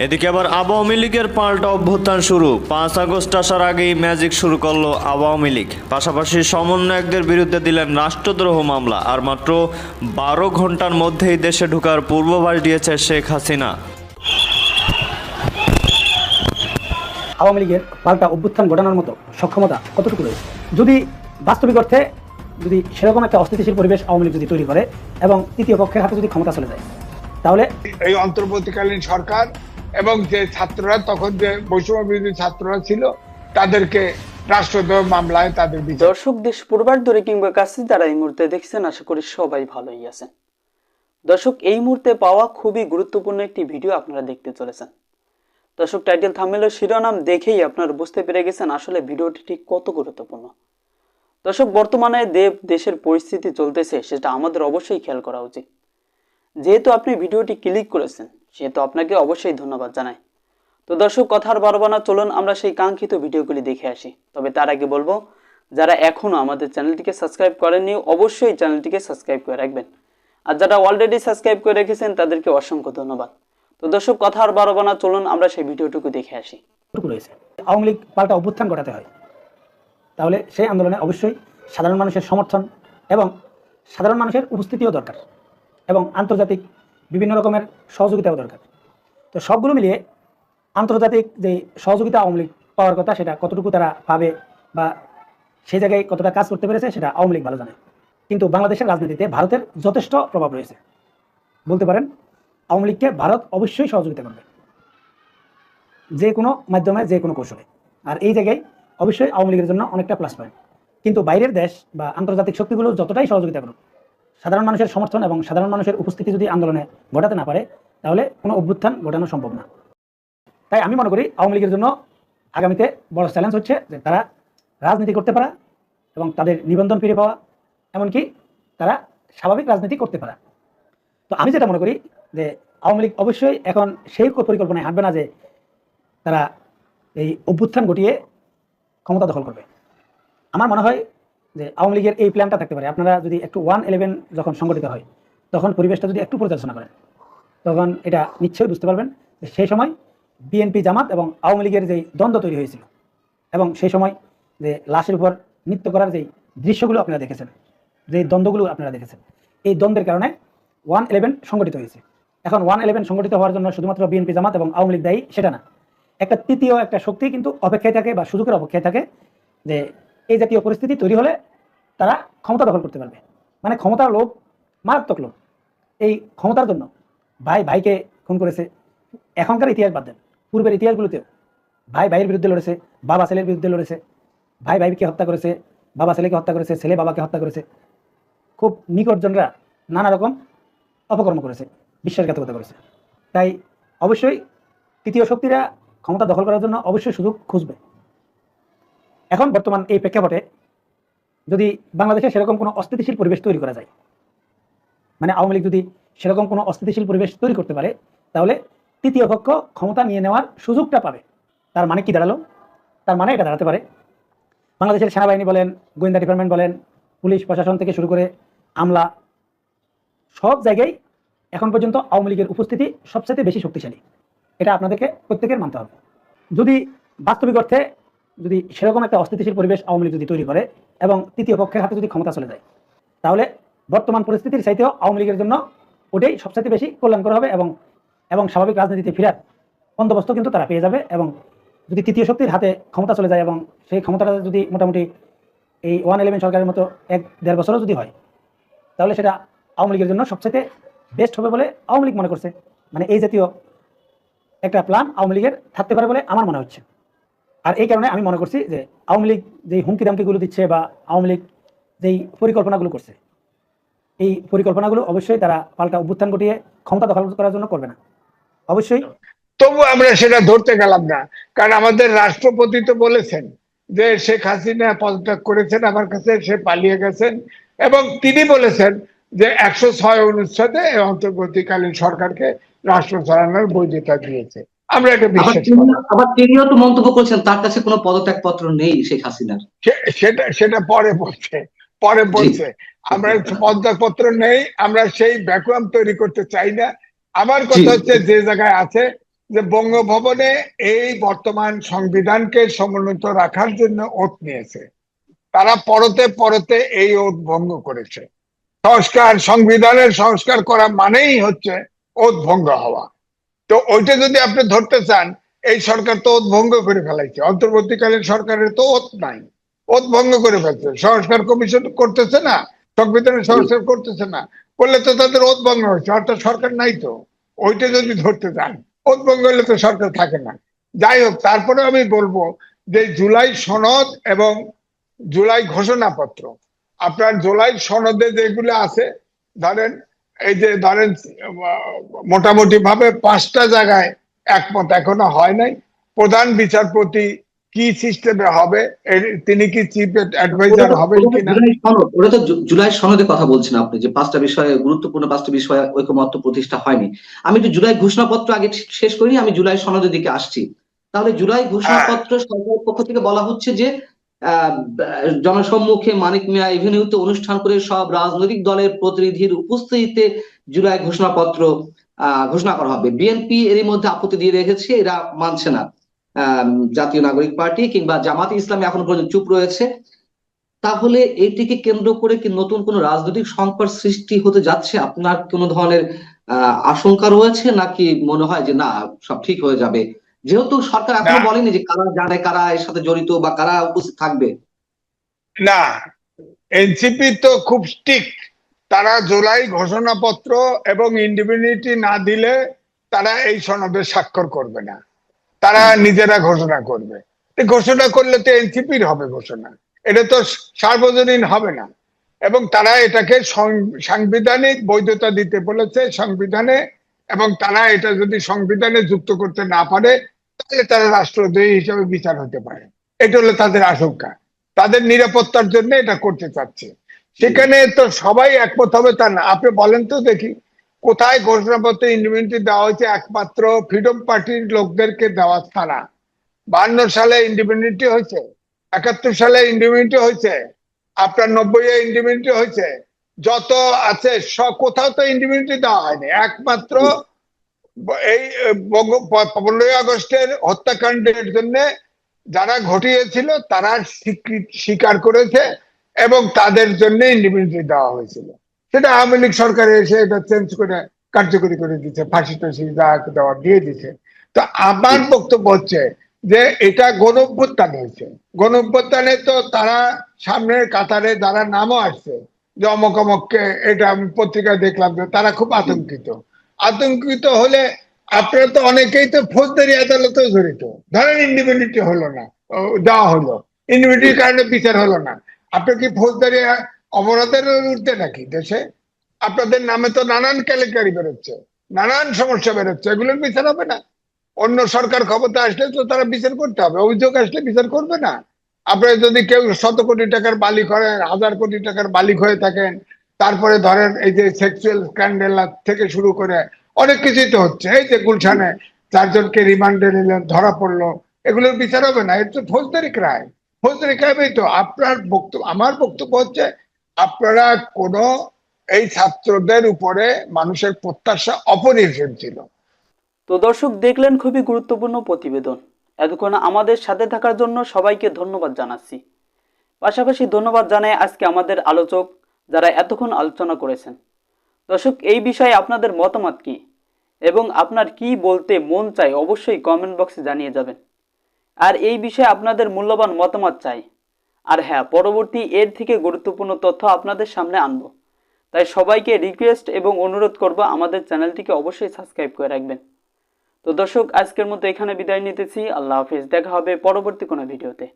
এদিকে আবার আওয়ামী লীগের পাল্টা অভ্যুত্থান শুরু। 5 আগস্ট আসার আগেই ম্যাজিক শুরু করলো আওয়ামী লীগ। পাশাপাশি সমন্বয়কদের বিরুদ্ধে দিলেন রাষ্ট্রদ্রোহ মামলা। আর মাত্র 12 ঘন্টার মধ্যেই দেশে ঢোকার পূর্বাভাস দিয়েছে শেখ হাসিনা। আওয়ামী লীগের পাল্টা অভ্যুত্থান ঘটানোর মতো সক্ষমতা কতটুকু রয়েছে? যদি বাস্তবিক অর্থে যদি সেরকম একটা অস্থিতিশীল পরিবেশ আওয়ামী লীগ যদি তৈরি করে এবং তৃতীয় পক্ষের হাতে যদি ক্ষমতা চলে যায়, তাহলে এই অন্তর্বর্তীকালীন সরকার এবং যে ছাত্ররা তখন যে বৈষম্য বিরোধী ছাত্ররা ছিল তাদেরকে রাষ্ট্রদ্রোহ মামলায় তাদের বিচার। দর্শক, দেশ পূর্বার ধরে কিংবা কাছে যারা এই মুহূর্তে দেখছেন, আশা করি সবাই ভালোই আছেন। দর্শক, এই মুহূর্তে পাওয়া খুবই গুরুত্বপূর্ণ একটি ভিডিও আপনারা দেখতে চলেছেন। দর্শক, টাইটেল থাম্বনেল ও শিরোনাম দেখেই আপনারা বুঝতে পেরে গেছেন আসলে ভিডিওটি ঠিক কত গুরুত্বপূর্ণ। দর্শক, বর্তমানে দেশের পরিস্থিতি চলতেছে, সেটা আমাদের অবশ্যই খেয়াল করা উচিত। যেহেতু আপনি ভিডিওটি ক্লিক করেছেন, সেহেতু আপনাকে অবশ্যই ধন্যবাদ জানাই। তো দর্শক, কথা আর বাড়াবো না, চলুন আমরা সেই কাঙ্ক্ষিত ভিডিওগুলি দেখে আসি। তবে তার আগে বলবো, যারা এখনও আমাদের চ্যানেলটিকে সাবস্ক্রাইব করেননি, অবশ্যই চ্যানেলটিকে সাবস্ক্রাইব করে রাখবেন। আর যারা অলরেডি সাবস্ক্রাইব করে রেখেছেন তাদেরকে অসংখ্য ধন্যবাদ। তো দর্শক, কথা আর বাড়াবো না, চলুন আমরা সেই ভিডিওটুকু দেখে আসি। রয়েছে আওয়ামী লীগ পাল্টা অভ্যুত্থান ঘটাতে হয়, তাহলে সেই আন্দোলনে অবশ্যই সাধারণ মানুষের সমর্থন এবং সাধারণ মানুষের উপস্থিতিও দরকার এবং আন্তর্জাতিক বিভিন্ন রকমের সহযোগিতাও দরকার। তো সবগুলো মিলিয়ে আন্তর্জাতিক যে সহযোগিতা আওয়ামী লীগ পাওয়ার কথা, সেটা কতটুকু তারা পাবে বা সেই জায়গায় কতটা কাজ করতে পেরেছে, সেটা আওয়ামী লীগ ভালো জানে। কিন্তু বাংলাদেশের রাজনীতিতে ভারতের যথেষ্ট প্রভাব রয়েছে। বলতে পারেন আওয়ামী লীগকে ভারত অবশ্যই সহযোগিতা করবে, যে কোনো মাধ্যমে, যে কোনো কৌশলে। আর এই জায়গায় অবশ্যই আওয়ামী লীগের জন্য অনেকটা প্লাস পয়েন্ট। কিন্তু বাইরের দেশ বা আন্তর্জাতিক শক্তিগুলো যতটাই সহযোগিতা করুক, সাধারণ মানুষের সমর্থন এবং সাধারণ মানুষের উপস্থিতি যদি আন্দোলনে ঘটাতে না পারে, তাহলে কোনো অভ্যুত্থান ঘটানো সম্ভব না। তাই আমি মনে করি আওয়ামী লীগের জন্য আগামীতে বড় চ্যালেঞ্জ হচ্ছে যে তারা রাজনীতি করতে পারা এবং তাদের নিবন্ধন ফিরে পাওয়া, এমনকি তারা স্বাভাবিক রাজনীতি করতে পারা। তো আমি যেটা মনে করি যে আওয়ামী লীগ অবশ্যই এখন সেই পরিকল্পনায় হাঁটবে না যে তারা এই অভ্যুত্থান ঘটিয়ে ক্ষমতা দখল করবে। আমার মনে হয় যে আওয়ামী লীগের এই প্ল্যানটা থাকতে পারে। আপনারা যদি একটু 1/11 যখন সংগঠিত হয়, তখন পরিবেশটা যদি একটু পর্যালোচনা করেন, তখন এটা নিশ্চয়ই বুঝতে পারবেন যে সেই সময় বিএনপি জামাত এবং আওয়ামী লীগের যেই দ্বন্দ্ব তৈরি হয়েছিল এবং সেই সময় যে লাশের উপর নৃত্য করার যেই দৃশ্যগুলো আপনারা দেখেছেন, যেই দ্বন্দ্বগুলো আপনারা দেখেছেন, এই দ্বন্দ্বের কারণে 1/11 সংগঠিত হয়েছে। এখন 1/11 সংগঠিত হওয়ার জন্য শুধুমাত্র বিএনপি জামাত এবং আওয়ামী লীগ দায়ী সেটা না, একটা তৃতীয় একটা শক্তি কিন্তু অপেক্ষায় থাকে বা সুযোগের অপেক্ষায় থাকে যে এই জাতীয় পরিস্থিতি তৈরি হলে তারা ক্ষমতা দখল করতে পারবে। মানে ক্ষমতার লোভ, মারাত্মক লোভ। এই ক্ষমতার জন্য ভাই ভাইকে খুন করেছে। এখনকার ইতিহাস বাদ দেন, পূর্বের ইতিহাসগুলোতেও ভাই ভাইয়ের বিরুদ্ধে লড়েছে, বাবা ছেলের বিরুদ্ধে লড়েছে, ভাই ভাইকে হত্যা করেছে, বাবা ছেলেকে হত্যা করেছে, ছেলে বাবাকে হত্যা করেছে। খুব নিকটজনরা নানা রকম অপকর্ম করেছে, বিশ্বাসঘাতকতা করেছে। তাই অবশ্যই তৃতীয় শক্তিরা ক্ষমতা দখল করার জন্য অবশ্যই সুযোগ খুঁজবে। এখন বর্তমান এই প্রেক্ষাপটে যদি বাংলাদেশে সেরকম কোনো অস্থিতিশীল পরিবেশ তৈরি করা যায়, মানে আওয়ামী লীগ যদি সেরকম কোনো অস্থিতিশীল পরিবেশ তৈরি করতে পারে, তাহলে তৃতীয় পক্ষ ক্ষমতা নিয়ে নেওয়ার সুযোগটা পাবে। তার মানে কি দাঁড়ালো? তার মানে এটা দাঁড়াতে পারে বাংলাদেশের সেনাবাহিনী বলেন, গোয়েন্দা ডিপার্টমেন্ট বলেন, পুলিশ প্রশাসন থেকে শুরু করে আমলা, সব জায়গায় এখন পর্যন্ত আওয়ামী লীগের উপস্থিতি সবচেয়ে বেশি শক্তিশালী। এটা আপনাদেরকে প্রত্যেকের মানতে হবে। যদি বাস্তবিক অর্থে যদি সেরকম একটা অস্থিতিশীল পরিবেশ আওয়ামী লীগ যদি তৈরি করে এবং তৃতীয় পক্ষের হাতে যদি ক্ষমতা চলে যায়, তাহলে বর্তমান পরিস্থিতির চাইতেও আওয়ামী লীগের জন্য ওটাই সবচেয়ে বেশি কল্যাণকর হবে এবং এবং স্বাভাবিক রাজনীতিতে ফেরার বন্দোবস্ত কিন্তু তারা পেয়ে যাবে। এবং যদি তৃতীয় শক্তির হাতে ক্ষমতা চলে যায় এবং সেই ক্ষমতাটা যদি মোটামুটি এই 1/11 সরকারের মতো 1-1.5 বছরও যদি হয়, তাহলে সেটা আওয়ামী লীগের জন্য সবচেয়ে বেস্ট হবে বলে আওয়ামী লীগ মনে করছে। মানে এই জাতীয় একটা প্ল্যান আওয়ামী লীগের থাকতে পারে বলে আমার মনে হচ্ছে। আর এই কারণে আমি মনে করছি যে আওয়ামী লীগ যেই হুমকি দামকিগুলো দিচ্ছে বা আওয়ামী লীগ যেই পরিকল্পনাগুলো করছে, এই পরিকল্পনাগুলো অবশ্যই তারা পাল্টা অভ্যুত্থান ঘটিয়ে ক্ষমতা দখল করার জন্য করবে না। অবশ্যই তবু আমরা সেটা ধরতে গেলাম না, কারণ আমাদের রাষ্ট্রপতি তো বলেছেন যে শেখ হাসিনা পদত্যাগ করেছেন, আমার কাছে সে পালিয়ে গেছেন, এবং তিনি বলেছেন যে 106 অনুচ্ছেদে অন্তর্বর্তীকালীন সরকারকে রাষ্ট্র চালানোর বৈধতা দিয়েছে। আমরা এটা বিশ্বাস করি। আবার তিনিও তো মন্তব্য করেছেন তার কাছে কোনো পদত্যাগপত্র নেই শেখ হাসিনার। সেটা সেটা পরে বলছে আমরা পদত্যাগপত্র নেই, আমরা সেই ভ্যাকুয়াম তৈরি করতে চাই না। আমার কথা হচ্ছে যে জায়গায় আছে যে বঙ্গভবনে এই বর্তমান সংবিধানকে সমুন্নত রাখার জন্য ওত নিয়েছে, তারা পরতে পরতে এই ওত ভঙ্গ করেছে। সংবিধানের সংস্কার করা মানেই হচ্ছে ওত ভঙ্গ হওয়া। তো ওইটা যদি আপনি ধরতে চান, এই সরকার তো ওত ভঙ্গ করে ফেলাইছে। অন্তর্বর্তীকালীন সরকারের তো ওত নাই, ওত ভঙ্গ করে ফেলছে। সংস্কার কমিশন করতেছে না, সংবিধানের সংস্কার করতেছে না, করলে তো তাদের ওত ভঙ্গ হচ্ছে, অর্থাৎ সরকার নাই তো। ওইটা যদি ধরতে চান, ওত ভঙ্গ হলে তো সরকার থাকে না। যাই হোক, তারপরে আমি বলবো যে জুলাই সনদ এবং জুলাই ঘোষণাপত্র, আপনার জুলাই সনদে যেগুলো আছে, ধরেন এই যে ধরেন মোটামুটি ভাবে 5টা জায়গায় একমত এখনো হয় নাই। প্রধান বিচারপতি কি সিস্টেমে হবে, তিনি কি চিফ অ্যাডভাইজার হবেন কিনা। ওটা তো জুলাই সনদে কথা বলছেন আপনি, যে 5টা বিষয়ে, গুরুত্বপূর্ণ 5টা বিষয়ে ঐকমত্য প্রতিষ্ঠা হয়নি। আমি একটু জুলাই ঘোষণাপত্র আগে শেষ করিনি, আমি জুলাই সনদের দিকে আসছি। তাহলে জুলাই ঘোষণাপত্র সরকারের পক্ষ থেকে বলা হচ্ছে যে জনসম্মুখে মানিক মিয়া এভিনিউতে অনুষ্ঠান করে সব রাজনৈতিক দলের প্রতিনিধির উপস্থিতিতে জুলাই ঘোষণাপত্র ঘোষণা করা হবে। বিএনপি এরই মধ্যে আপত্তি দিয়ে রেখেছে, এরা মানছে না। জাতীয় নাগরিক পার্টি কিংবা জামাতে ইসলামী এখনো পর্যন্ত চুপ রয়েছে। তাহলে এইটিকে কেন্দ্র করে কি নতুন কোন রাজনৈতিক সংকট সৃষ্টি হতে যাচ্ছে? আপনার কোন ধরনের আশঙ্কা রয়েছে, নাকি মনে হয় যে না, সব ঠিক হয়ে যাবে, যেহেতু সরকার এখনো বলেনি যে কারা জানে, কারা এর সাথে জড়িত বা কারা উপস্থিত থাকবে? না, এনসিপি তো খুব স্ট্রিক্ট। তারা জুলাই ঘোষণাপত্র এবং ইন্ডিপেন্ডেন্টি না দিলে তারা এই সনদে স্বাক্ষর করবে না, তারা নিজেরা ঘোষণা করবে। ঘোষণা করলে তো এনসিপির হবে ঘোষণা, এটা তো সার্বজনীন হবে না। এবং তারা এটাকে সাংবিধানিক বৈধতা দিতে বলেছে সংবিধানে, এবং তারা এটা যদি সংবিধানে যুক্ত করতে না পারে তাহলে তারা রাষ্ট্রদ্রোহী হিসেবে বিচার হতে পারে। এটা হলো তাদের আশঙ্কা, তাদের নিরাপত্তার জন্য এটা করতে চাচ্ছে। সেখানে তো সবাই একমত হবে তা না। আপনি বলেন তো দেখি, কোথায় ঘোষণাপত্রে ইন্ডিপেন্ডেন্টি দেওয়া হয়েছে? একমাত্র ফ্রিডম পার্টির লোকদেরকে দেওয়া ছাড়া। 52 সালে ইন্ডিপেন্ডেন্টি হয়েছে, 71 সালে ইন্ডিপেন্ডেন্টি হয়েছে, আপনার 90-এ ইন্ডিপেন্ডেন্টি হয়েছে, যত আছে সব কোথাও তো ইন্ডিপেন্ডেন্টি দেওয়া হয়নি। একমাত্র এই 15ই আগস্টের হত্যাকাণ্ডের জন্য যারা ঘটিয়েছিল তারা স্বীকার করেছে এবং তাদের জন্য ইন্ডিপেন্ডেন্টি দেওয়া হয়েছিল। সেটা আওয়ামী লীগ সরকার এসে এটা চেঞ্জ করে কার্যকরী করে দিচ্ছে, ফাঁসি টাসি যা দেওয়া দিয়ে দিচ্ছে। তো আমার বক্তব্য হচ্ছে যে এটা গণঅভ্যুত্থান হয়েছে। গণঅভ্যুত্থানে তো তারা সামনের কাতারে যারা নামও আসছে, যে অমক অমককে, এটা আমি পত্রিকায় দেখলাম যে তারা খুব আতঙ্কিত। আতঙ্কিত হলে আপনারা তো অনেকেই তো ফৌজদারি আদালতেও জড়িত। ধরেন ইন্ডিপেন্ডেন্টি হলো না, দেওয়া হলো, ইন্ডিপেন্ডেন্টির কারণে বিচার হলো না, আপনি কি ফৌজদারি অপরাধের উঠতে নাকি দেশে? আপনাদের নামে তো নানান কেলেঙ্কারি বেরোচ্ছে, নানান সমস্যা বেরোচ্ছে, এগুলোর বিচার হবে না? অন্য সরকার ক্ষমতা আসলে তো তারা বিচার করতে হবে, অভিযোগ আসলে বিচার করবে না? আপনার যদি কেউ 100 কোটি টাকার মালিক হয়, 1000 কোটি টাকার মালিক হয়ে থাকেন, তারপরে ধরেন এই যে সেক্সুয়াল স্ক্যান্ডেল থেকে শুরু করে অনেক কিছুই তো হচ্ছে। এই যে গুলশানে 4 জনকে রিমান্ডে নিলেন, ধরা পড়লো, এগুলোর বিচার হবে না? এটা তো ফৌজদারি ক্রাইম। ফৌজদারি ক্রাইমই তো। আপনার বক্তব্য, আমার বক্তব্য হচ্ছে আপনারা কোন এই ছাত্রদের উপরে মানুষের প্রত্যাশা অপরিসীম ছিল। তো দর্শক, দেখলেন খুবই গুরুত্বপূর্ণ প্রতিবেদন। এতক্ষণ আমাদের সাথে থাকার জন্য সবাইকে ধন্যবাদ জানাচ্ছি। পাশাপাশি ধন্যবাদ জানাই আজকে আমাদের আলোচক যারা এতক্ষণ আলোচনা করেছেন। দর্শক, এই বিষয়ে আপনাদের মতামত কি এবং আপনার কি বলতে মন চাই অবশ্যই কমেন্ট বক্সে জানিয়ে যাবেন। আর এই বিষয়ে আপনাদের মূল্যবান মতামত চাই। আর হ্যাঁ, পরবর্তী এর থেকে গুরুত্বপূর্ণ তথ্য আপনাদের সামনে আনবো। তাই সবাইকে রিকোয়েস্ট এবং অনুরোধ করব আমাদের চ্যানেলটিকে অবশ্যই সাবস্ক্রাইব করে রাখবেন। তো দর্শক, আজকের মতো এখানে বিদায় নিতেছি। আল্লাহ হাফেজ। দেখা হবে পরবর্তী কোনো ভিডিওতে।